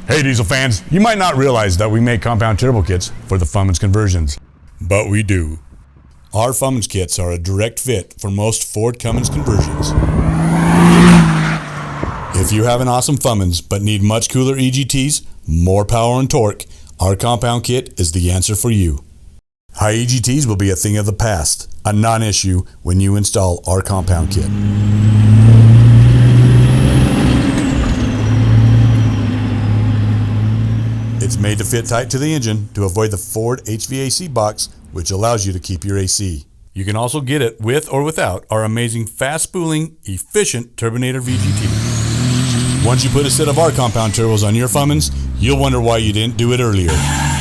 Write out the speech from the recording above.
Hey diesel fans, you might not realize that we make compound turbo kits for the Fummins conversions, but we do. Our Fummins kits are a direct fit for most Ford Cummins conversions. If you have an awesome Fummins but need much cooler EGTs, more power and torque, our compound kit is the answer for you. High EGTs will be a thing of the past, a non-issue when you install our compound kit. It's made to fit tight to the engine to avoid the Ford HVAC box, which allows you to keep your AC. You can also get it with or without our amazing fast spooling, efficient Turbonator VGT. Once you put a set of our compound turbos on your Fummins, you'll wonder why you didn't do it earlier.